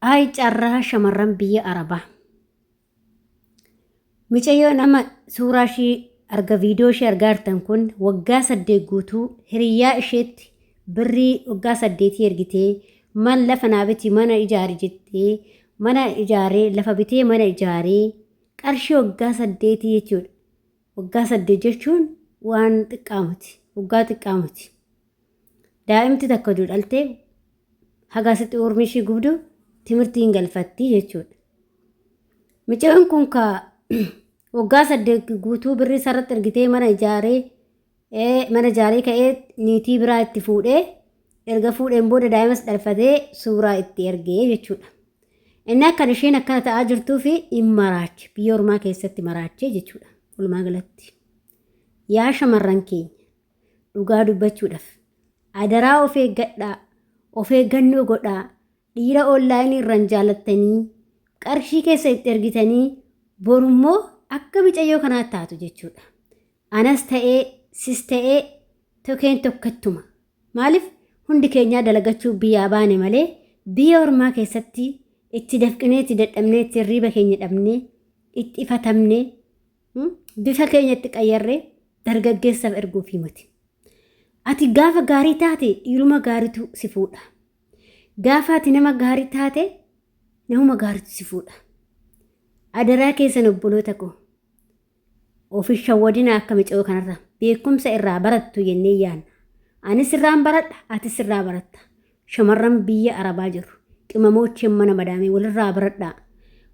Ay carraa shamarran biyya Arabaa. Mucayyoo nama suuraa ishee viidiyoo ishee argaa jirtan kun waggaa 8 guutuu hiriyaa isheetti birrii waggaa 8 ergitee man lafa naabiti mana ijaari jettee mana ijaaree lafa bitee mana ijaaree qarshii waggaa 8 jechuudha. Waggaa 8 jechuun waan xiqqaamati. Waggaa xiqqaamati. Daa'imti takka dhaltee hagaasitti oormishii gubdu timirtiin galfatti jechuudha. Mucayyoon kun waggaa 8 guutuu birrii sarratti ergitee mana ijaaree ka'ee niitii biraa itti fuudhee erga fuudheen booda daa'imas dhalfatee suuraa itti ergee jechuudha. Inni akkan isheen akkana ta'aa jirtuu fi hin maraachi biyya ormaa keessatti maraachee jechuudha. Walumaa galatti yaa shamarran keenya dhugaa dubbachuudhaaf adaraa of eeggadhaa, of eeggannoo godhaa, dhiira onlaayinii irraan jaalattanii qarshii keessa itti ergitanii borummoo akka mucayyoo kanaa taatu jechuudha. Anas ta'ee sis ta'ee tokkeen tokkottuma. Maaliif hundi keenyaa dalagachuu biyyaa baane malee biyya ormaa keessatti itti dafqinee itti dadhabnee itti hirriba keenya dhabnee itti ifatamnee bifa keenya itti qayyarree dargaggeessaaf erguuf himati. Ati gaafa gaarii taate dhiiruma gaariitu si fuudha. Gaafa ati nama gaarii taate namuma gaariitu si fuudha. Adaraa keessan obboloota koo ofiif shawwadina akka mucayyoo kanarra beekumsa irraa barattu jennee yaanna. Anis irraan baradha, atis irraa baratta. Shamarran biyya Arabaa jiru. Qimamoottiin mana madaamee walirraa baradhaa.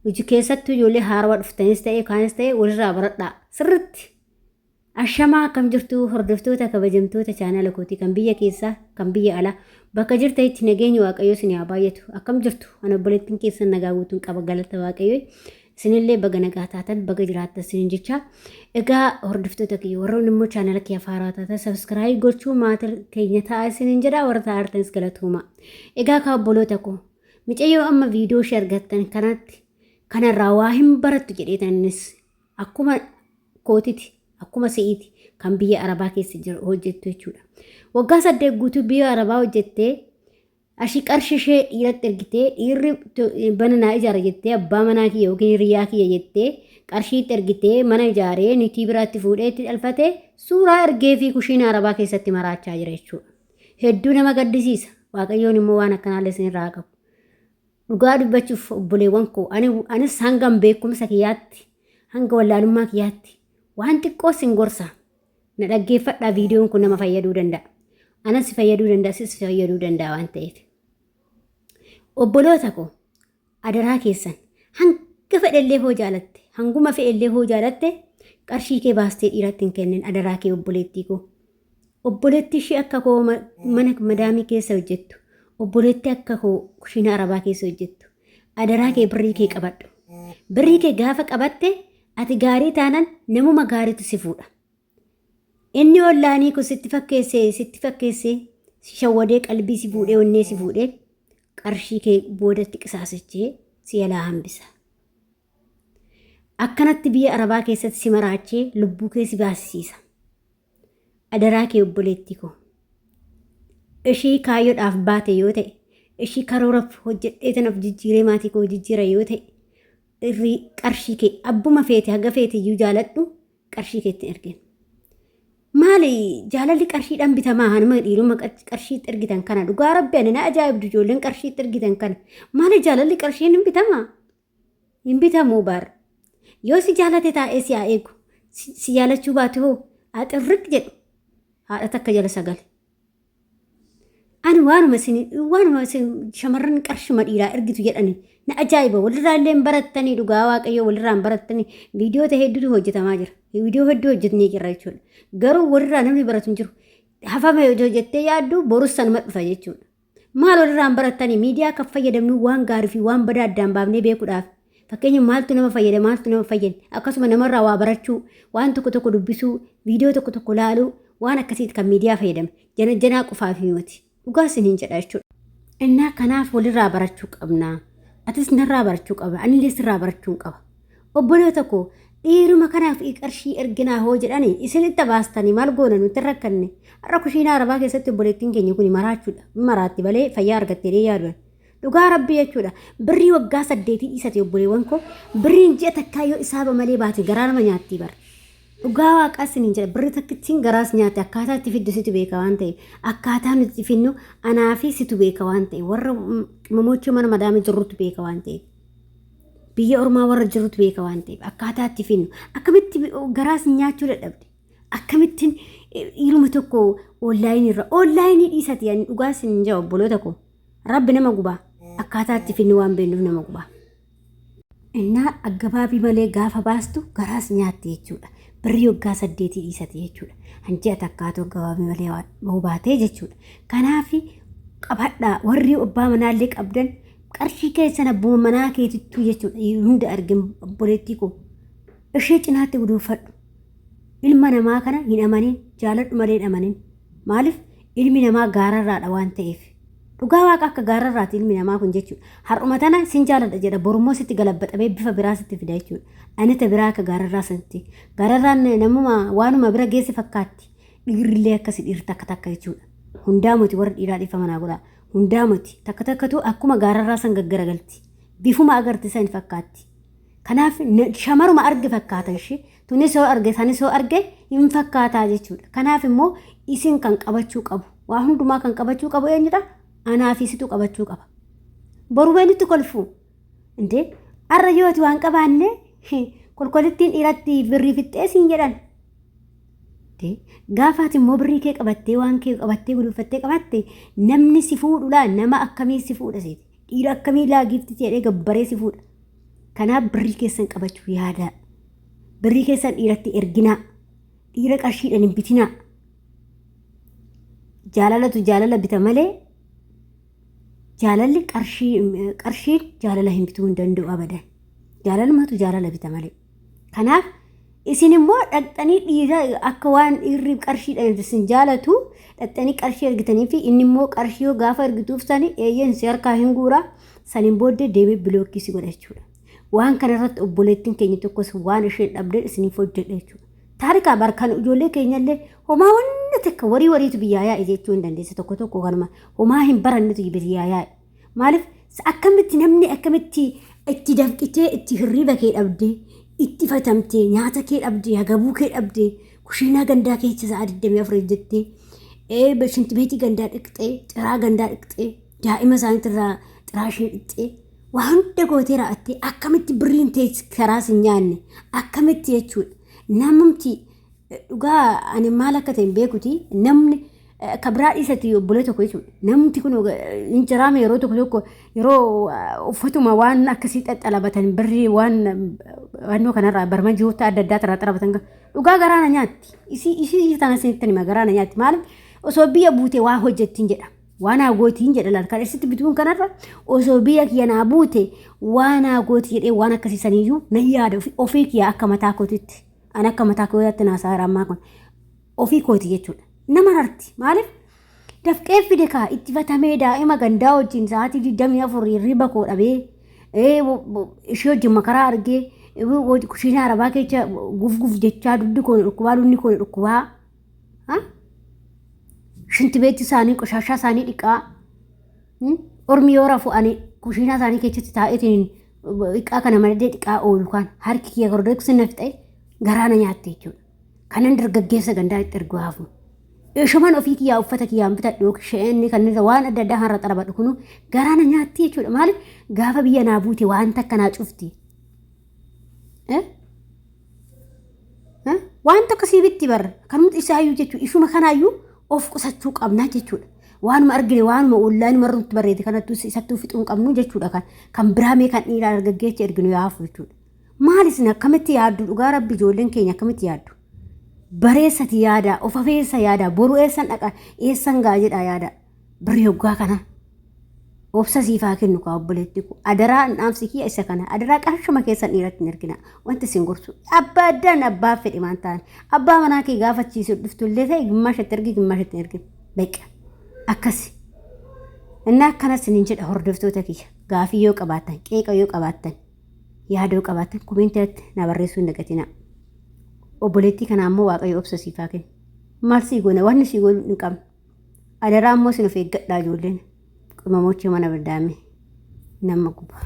Hojii keessattuu ijoollee haarawaa dhuftanis ta'ee kaanis ta'ee walirraa baradhaa. Sirriitti. Ashamaa akkam jirtu hordoftoota kabajamtoota chaanala kootii kan biyya keessaa kan biyya alaa bakka jirtanitti nageenyi waaqayyoo isin haa baay'atu. Akkam jirtu ana obboleettiin keessan nagaa guutuun qaba galata waaqayyoo. Isinillee baga nagaa taatan baga jiraattan isin jecha. Egaa hordoftoota kiyya warroon immoo chaanala kiyya faaraa taatan sabskiraayib gochuu maatii keenya ta'a isin jedha warra taa'artanis galatooma. Egaa ka obboloota koo mucayyoo amma viidiyoo ishee argattan kanarraa waa hin barattu jedheetanis akkuma kootiti akkuma si'iiti kan biyya Arabaa keessa jiru hojjettu jechuudha. Waggaa 8 guutuu biyya Arabaa hojjettee ashii qarshii ishee dhiiratti ergitee dhiirri bananaa ijaara jettee abbaa manaa kiyya yookiin hiriyaa kiyya jettee qarshiitti ergitee mana ijaaree niitii biraatti fuudhee itti dhalfatee suuraa ergee fi kushiina Arabaa keessatti maraachaa jira jechuudha. Hedduu nama gaddisiisa. Waaqayyoon immoo waan akkanaallee isinirraa qabu. Dhugaa dubbachuuf obboleewwan koo anis hangam beekumsa kiyyaatti hanga wallaalummaa kiyyaatti waan xiqqoo sin gorsa. Na dhaggeeffadhaa viidiyoon kun nama fayyaduu danda'a. Anas fayyaduu danda'a, sis fayyaduu danda'a waan ta'eef. Obboloota koo adaraa keessan hanga fedhellee hoo jaalatte, hanguma fe'ellee hoo jaalatte qarshii kee baastee dhiiratti hin kennin adaraa kee obboleettii koo. Obboleettii ishee akka koo mana madaamii keessa hojjettu. Obboleettii akka koo kushiina Arabaa keessa hojjettu. Adaraa kee birrii kee qabadhu. Birrii kee gaafa qabatte ati gaarii taanan namuma gaariitu si fuudha. Inni ollaanii kun sitti fakkeessee si shawwadee qalbii si fuudhee onnee si fuudhee qarshii kee boodatti qisaasachee si jalaa hambisa. Akkanatti biyya Arabaa keessatti si maraachee lubbuu kee si baasisiisa. Adaraa kee obboleettii koo. Ishii kaayyoodhaaf baate yoo ta'e, ishii karooraaf hojjedhee tanaaf jijjiiree maatii koo jijjiira yoo ta'e, qarshii kee abbuma feete haga feete iyyuu jaaladhu qarshii keetti ergin. Maali jaalalli qarshiidhaan bitamaa hanuma dhiiruma qarshiitti ergitan kana dhugaa rabbi ani na ajaa'ibdu ijoolleen qarshiitti ergitan kana maali jaalalli qarshiin hin bitamaa? Hin bitamuu baar. Yoo si jaalate taa'ee si haa eegu. Si jaalachuu baate hoo haxirriq jedhu haadha takka jala sagale. Ani waanuma shamarran qarshuma dhiiraa ergitu jedhani na ajaa'iba walirraa illee barattanii dhugaa waaqayyoo walirraa barattanii viidiyoota hedduutu hojjetamaa jira. Viidiyoo hedduu hojjetnee jirra jechuudha. Garuu walirraa namni baratu hin jiru. Hafame hojjettee yaaddu borus sanuma dhufa jechuudha. Maal walirraa barattanii miidiyaa akka fayyadamnu waan gaarii fi waan badaa addaan baafnee beekuudhaaf. Fakkeenya maaltu nama fayyada maaltu nama fayyada akkasuma namarraa waa barachuu waan tokko dubbisuu viidiyoo tokko laaluu waan akkasiiti kan miidiyaa fayyadame janaa qofaaf himati. Dhugaa isiniin jedha jechuudha. Innaa kanaaf walirraa barachuu qabna. Atis narraa barachuu qaba. Anillee sirraa barachuu qaba. Obboloota koo dhiiruma kanaaf qarshii erginaa hoo jedhanii isinitti baastanii maal goona nuti rakkanne. Har'a kushiina Arabaa keessatti obboleettiin keenya kun maraachuudha. Maraatti malee fayyaa argattee yaadu. dhugaa rabbii jechuudha birrii waggaa 8 dhiisate obboleewwan koo birriin ji'a takkaa yoo isaaba malee baate garaa nama nyaatti bara dhugaa waaqaa siniin jedha birri takkittiin garaas nyaate akkaataa itti fiddu situ beeka waan ta'e akkaataa nuti finnu anaa fi situ beeka waan ta'e warra mamocha mana madaame jirrutu beeka waan ta'e biyya ormaa warra jirrutu beeka waan ta'e akkaataa itti finnu akkamitti garaas nyaachuu dadhabde akkamittiin ilma tokko onlaayinii dhiisati yani dhugaa siniin jedha obboloota koo rabbi nama gubaa akkaataa itti finnu waan beennuuf nama gubaa innaa aggabaabii malee gaafa baastu garaas nyaatte jechuudha birrii waggaa 8 dhiisate jechuudha hanji'a takkaatu aggabaabii malee waan baatee jechuudha kanaaf qabadhaa warri abbaa manaallee qabdan qarshii keessan abbuma manaa keetittuu jechuudha hunda argin obboleettii koo ishee cinaatti guduufadhu ilma namaa kana hin amanin jaaladhu malee hin amanin maaliif ilmi namaa gaararraadha waan ta'eef dhugaa waaqa akka gaararraati ilmi namaa kun jechuudha har'uma tana sin jaaladha jedha borummoo sitti galabbaxamee bifa biraa sitti fida jechuudha anita biraa akka gaararraa sanatti gaararraan namuma waanuma bira geesse fakkaatti dhiirrillee akkasi dhiirri takka takka jechuudha hundaa moti warra dhiiraa dhiifa manaa godhaa hundaa moti takka takkatu akkuma gaararraa san gaggaragalti bifuma agarti san fakkaatti kanaaf shamaruma arge fakkaata ishee tuni soo arge sani soo arge hin fakkaataa jechuudha kanaaf immoo isin kan qabachuu qabu waa hundumaa kan qabachuu qabu eenyudha anaa fi situ qabachuu qaba boru beenitti kolfu inde arra yooti waan qabaanne kolkolittiin dhiiratti birrii fixxee siin jedhan gaafaati immoo birrii kee qabattee waan kee qabattee gulufattee qabatte namni si fuudhula nama akkamii si fuudha seeti dhiira akkamii laagiifti jedhee gabbaree si fuudha kanaaf birrii keessan qabachuu yaada birrii keessan dhiiratti erginaa dhiira qarshiidhaan hin bitinaa jaalalatu jaalala bita malee jaalalli qarshii jaalala hin bituu hin danda'u abadan jaalalumatu jaalala bita malee kanaaf isin immoo dhaqxanii dhiira akka waan dhiirri qarshiidhaan isin jaalatu dhaqxanii qarshii ergitanii fi inni immoo qarshii yoo gaafa ergituuf sani eeyyan si harkaa hin guuraa saniin booddee deemee bilookkii si godha jechuudha waan kanarratti obboleettiin keenya tokkos waan isheen dhabdee isiniif hojjedha jechuudha taarikaa barkaan ijoollee keenyallee homaa wanni takka wariitu biyyaa yaa'e jechuu hin dandeessa tokko tokko kanuma homaa hin barannetu biyyaa yaa'e maaliif akkamitti namni akkamitti itti dafqitee itti hirriba kee dhabdee itti fatamtee nyaata kee dhabdee hagabuu kee dhabdee kushiinaa gandaa keessa sa'a 24 jettee shintimeetii gandaa dhiqxee xiraa gandaa dhiqxee daa'ima isaaniitirraa xiraa ishee dhiqxee waa hunda gootee raa'attee akkamitti birriin teessi karaas hin nyaanne akkamitti jechuudha namumti dhugaa ani maal akka ta'e beekuti namni kabraa dhiisatti obbolee tokko jechuudha namti kun injiraame yeroo tokko yeroo uffatuma waan akkasii xaxalabatan birrii waannoo kanarraa barmaji'oota adda addaa irraa xarabatan dhugaa garaana nyaatti isii tana sinitti nima garaana nyaatti maaliif osoo biyya buute waa hojjettiin jedha waan agootiin jedha laal kan isitti bituun kanarra osoo biyya kiyya naa buute waan agooti jedhee waan akkasiisaniyyuu nan yaada ofii kiyya akka mataa kootitti an akka mataa kootitti naasaa rammaa kun ofii kooti jechuudha nama harti maaliif dafqee fide kaa itti fatamee daa'ima gandaa wajjin sa'aatii 24 riba koo dhabee ishee wajjin makaraa argee kushiina arabaa keessa gufguf jechaa duddi koon dhukkubaa lunni koon dhukkubaa shinti beetti isaanii qoshaashaa isaanii dhiqaa ormi yoo rafu ani kushiinaa isaanii keessatti taa'eetiin dhiqaa kana malee dhiqaa oolu kan harki kiyya gordeeksi nafxee garaana nyaatte jechuudha kanan dargaggeessa gandaa itti ergu hafu shaman ofii kiyyaa uffata kiyyaan bitadhu sheenni kanneen waan adda addaa har'a xarabadhu kunu garaana nyaatti jechuudha maaliif gaafa biyya naa buute waan takka naa cufti waan takka sii bitti barra kanumti isaayyuu jechuudha isuma kanaayyuu of qusachuu qabna jechuudha waanuma argine waanuma online marrutti barreete kanattu isattuu fixuun qabnu jechuudha kan biraamee kan dhiiraa dargaggeecha erginu yaafu jechuudha maalis akkamitti yaaddu dhugaa rabbi ijoolleen keenya akkamitti yaaddu bareessati yaada of afeessa yaada boru eessan dhaqa eessan gaa jedha yaada birrii hoggaa kana obsa siifaa kennu kaa obboleetti ku adaraa dhaamsi kiyya isa kana adaraa qarshuma keessan dhiiratti hin ergina wanti isin gorsu abbaa addaan abbaa fedhi maan ta'an abbaa manaa kee gaafachiisu dhuftullee ta'e gimmaashatti ergi gimmaashatti hin ergin beeqa akkasi innaa akkanas isiniin jedha hordoftoota kiyya gaafii yoo qabaattan qeeqa yoo qabaattan yaada yoo qabaattan komeentiiratti na barreessuu hin dagatinaa obboleettii kana ammoo waaqayyo obsa siifaa kennu maal sii goona wanni sii goonu hin qabne adaraa ammoo isin of eeggadhaa ijoolleen qimamochi mana baddaame nama guba.